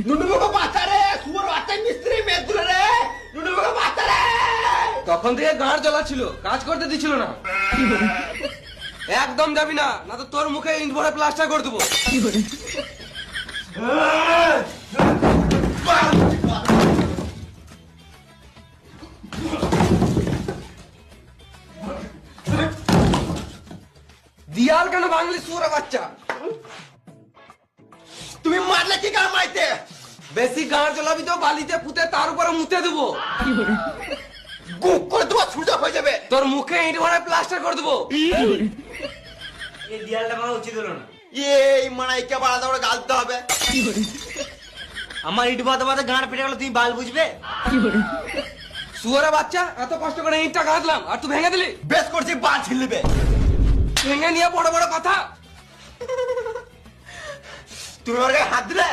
নুনুবাবু বাঁচারে, শুয়োর বাচ্চা মিস্ত্রি মেদুলে রে, নুনুবাবু বাঁচারে। তখন থেকে গাঁড় জ্বলাচ্ছিল, কাজ করতে দিছিল না। একদম যাবি না, না তো তোর মুখে ইট ভরে প্লাস্টার করে দেবো। দিয়াল কেন ভাঙলি শুয়োর বাচ্চা? তুমি মারলে কি কার মাইতে? বেশি গাঁড় জ্বলাবি তো বালিতে পুঁতে তার উপরে মুতে দেবো। গুক করে তোমার ছুটা হয়ে যাবে। তোর মুখে ইট ভরে প্লাস্টার করে দেবো। এই দেয়ালটা ভাঙা উচিত হলো না। এই মানাইকে বাড়াতে করে গালতে হবে। আমার ইট বাদে বাদে গাঁড় পেটে গেল, তুমি বাল বুঝবে? শুয়োর বাচ্চা, এত কষ্ট করে ইটটা গাঁথলাম আর তুই ভেঙে দিলি। বেশ করছি, বা ছিলবে। ভেঙে নিয়ে বড় বড় কথা। তুমি ওর গায়ে হাত দিলে?